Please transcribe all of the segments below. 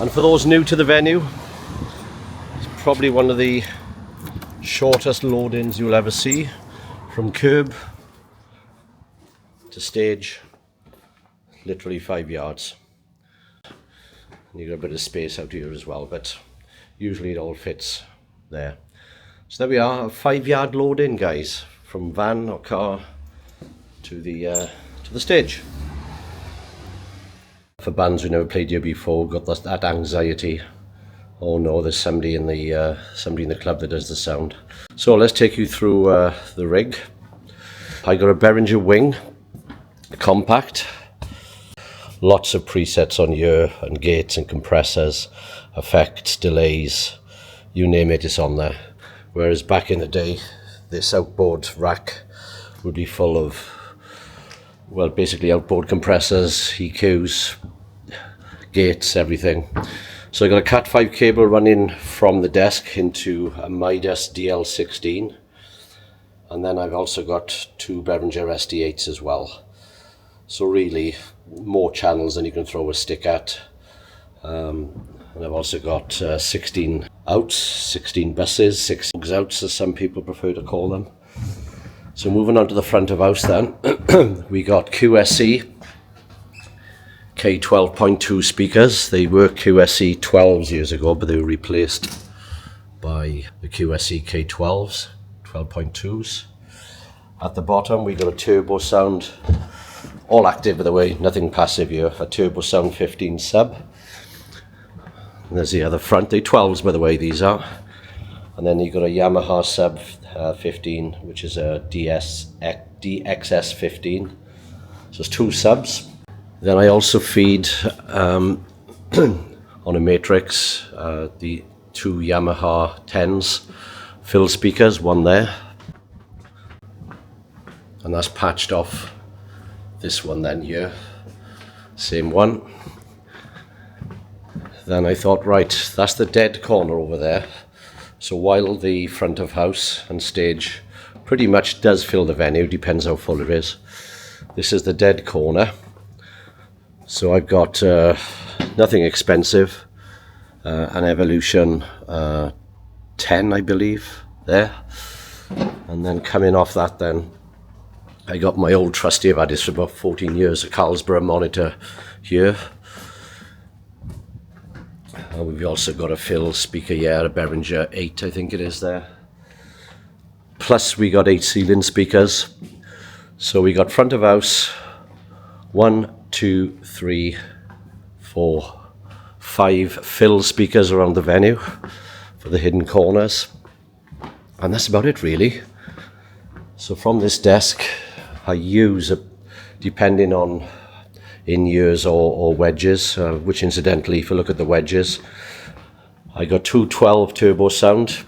And for those new to the venue, it's probably one of the shortest load-ins you'll ever see, from curb to stage, literally 5 yards. And you've got a bit of space out here as well, but usually it all fits there. So there we are, a 5-yard load-in, guys, from van or car to the stage. For bands who never played here before, got that anxiety. Oh no, there's somebody in the club that does the sound. So let's take you through the rig. I got a Behringer wing, compact. Lots of presets on here, and gates and compressors, effects, delays, you name it, it's on there. Whereas back in the day, this outboard rack would be full of, well, basically outboard compressors, EQs, gates, everything. So I got a Cat 5 cable running from the desk into a Midas DL16, and then I've also got 2 Behringer SD8s as well. So really, more channels than you can throw a stick at. And I've also got 16 outs, 16 buses, 6 outs as some people prefer to call them. So moving on to the front of house then, we got QSC K12.2 speakers. They were QSC 12s years ago, but they were replaced by the QSC K12s, 12.2s. At the bottom we got a turbo sound, all active by the way, nothing passive here, a turbo sound 15 sub. And there's the other front, they're 12s by the way, these are. And then you've got a Yamaha sub 15, which is a DXS 15. So it's 2 subs. Then I also feed on a matrix the 2 Yamaha 10s fill speakers, one there. And that's patched off this one then here, same one. Then I thought, right, that's the dead corner over there. So while the front of house and stage pretty much does fill the venue, depends how full it is, this is the dead corner. So I've got nothing expensive, an Evolution 10 I believe there. And then coming off that then, I got my old trusty, I've had this for about 14 years, a Carlsberg monitor here. We've also got a fill speaker here, a Behringer 8 I think it is there. Plus we got 8 ceiling speakers. So we got front of house, 1, 2, 3, 4, 5 fill speakers around the venue for the hidden corners. And that's about it really. So from this desk, I use, depending on in-ears or wedges, which incidentally, if you look at the wedges, I got 2 12 turbo sound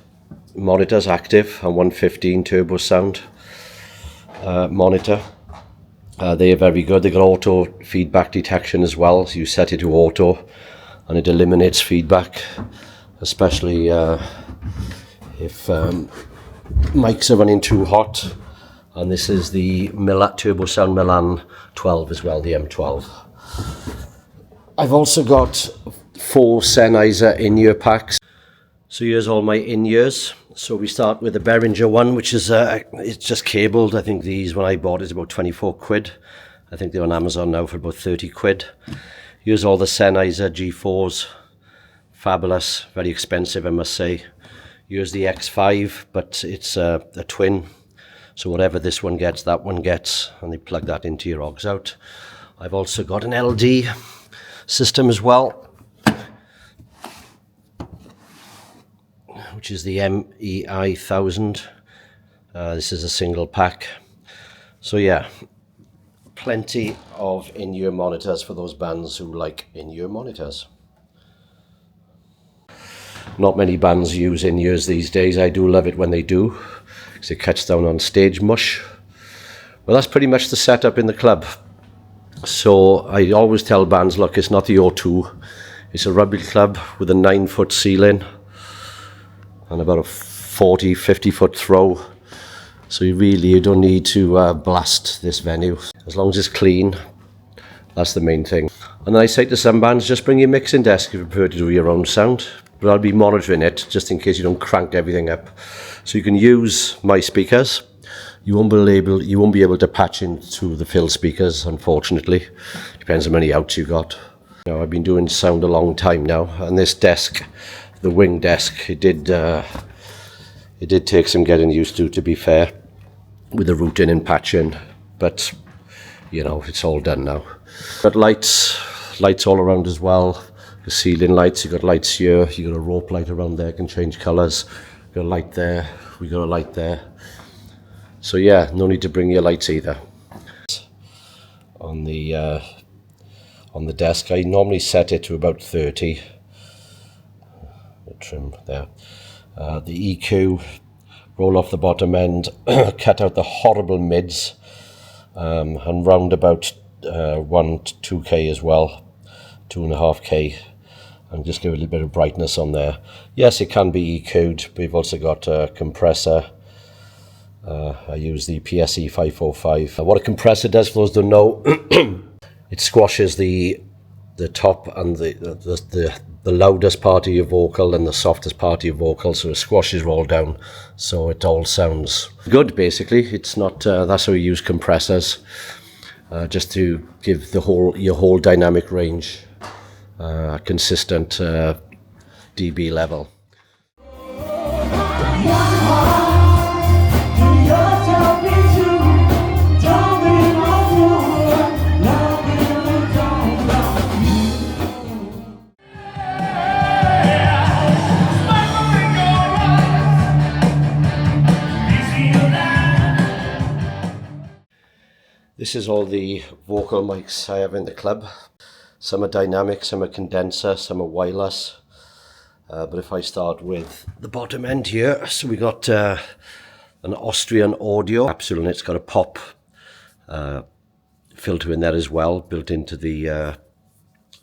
monitors active and 1 15 turbo sound monitor. They are very good. They got auto feedback detection as well. So you set it to auto and it eliminates feedback, especially if mics are running too hot. And this is the Turbo Sound Milan 12 as well, the M12. I've also got 4 Sennheiser in-ear packs. So here's all my in-ears. So we start with the Behringer one, which is it's just cabled. I think these, when I bought it, about 24 quid. I think they're on Amazon now for about 30 quid. Here's all the Sennheiser G4s. Fabulous, very expensive I must say. Here's the X5, but it's a twin. So whatever this one gets, that one gets, and they plug that into your aux out. I've also got an LD system as well, which is the MEI 1000. This is a single pack. So yeah, plenty of in-ear monitors for those bands who like in-ear monitors. Not many bands use in-ears these days. I do love it when they do, because it cuts down on stage mush. Well, that's pretty much the setup in the club. So I always tell bands, look, it's not the O2, it's a rugby club with a 9-foot ceiling and about a 40-50 foot throw. So you don't need to blast this venue. As long as it's clean, That's the main thing. And then I say to some bands, just bring your mixing desk if you prefer to do your own sound. But I'll be monitoring it just in case you don't crank everything up. So you can use my speakers. You won't be able to patch into the fill speakers, unfortunately. Depends how many outs you got. Now, I've been doing sound a long time now, and this desk, the wing desk, it did take some getting used to be fair, with the routing and patching. But you know, it's all done now. Got lights all around as well. The ceiling lights, you got lights here, you got a rope light around there, can change colours. Got a light there, we got a light there. So yeah, no need to bring your lights either. On the desk, I normally set it to about 30. Trim there. The EQ, roll off the bottom end, cut out the horrible mids, and round about 1 to 2K as well, 2.5K. And just give a little bit of brightness on there. Yes, it can be EQ'd, but we've also got a compressor. I use the PSE 545. What a compressor does, for those who don't know, it squashes the top and the loudest part of your vocal and the softest part of your vocal, so it squashes all down, so it all sounds good. Basically, it's not. That's how we use compressors, just to give your whole dynamic range a consistent dB level. This is all the vocal mics I have in the club. Some are dynamic, some are condenser, some are wireless. But if I start with the bottom end here, so we got an Austrian audio capsule, and it's got a pop filter in there as well, built into the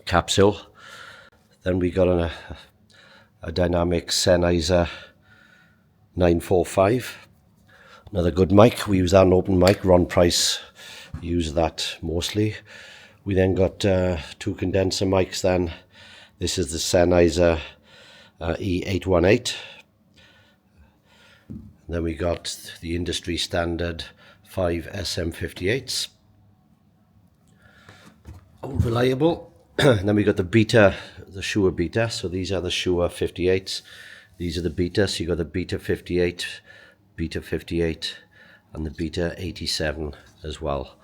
capsule. Then we got a dynamic Sennheiser 945. Another good mic. We use that, an open mic. Ron Price use that mostly. We then got 2 condenser mics then. This is the Sennheiser E818. And then we got the industry standard 5 SM58s. All reliable. And then we got the Beta, the Shure Beta. So these are the Shure 58s. These are the Beta. So you got the Beta 58, Beta 58, and the Beta 87 as well.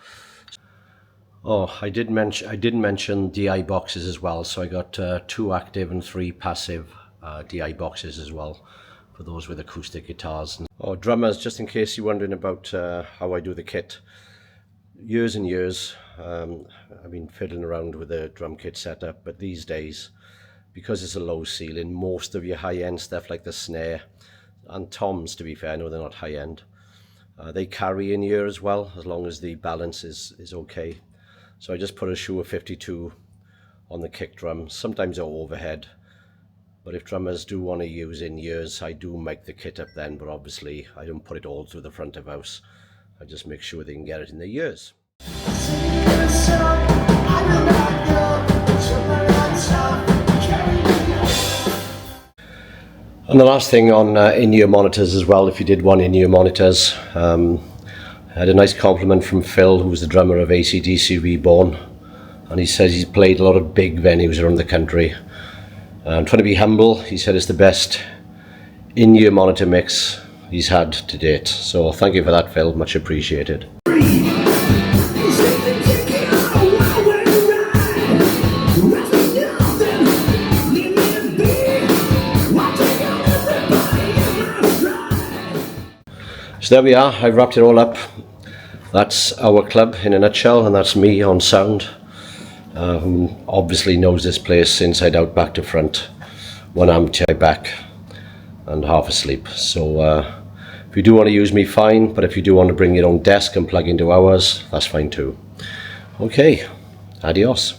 Oh, I didn't mention DI boxes as well. So I got 2 active and 3 passive DI boxes as well, for those with acoustic guitars. Oh, drummers, just in case you're wondering about how I do the kit. Years and years, I've been fiddling around with the drum kit setup, but these days, because it's a low ceiling, most of your high-end stuff like the snare and toms, to be fair, I know they're not high-end, they carry in here as well, as long as the balance is okay. So I just put a Shure 52 on the kick drum. Sometimes they're overhead, but if drummers do want to use in-ears, I do make the kit up then, but obviously I don't put it all through the front of house. I just make sure they can get it in their ears. And the last thing on in-ear monitors as well, if you did want in-ear monitors, I had a nice compliment from Phil, who's the drummer of AC/DC Reborn, and he says he's played a lot of big venues around the country. I'm trying to be humble. He said it's the best in-ear monitor mix he's had to date. So thank you for that, Phil. Much appreciated. So there we are. I've wrapped it all up. That's our club in a nutshell, and that's me on sound, who obviously knows this place inside out, back to front. One arm to my back and half asleep. So if you do want to use me, fine, but if you do want to bring your own desk and plug into ours, that's fine too. Okay, adios.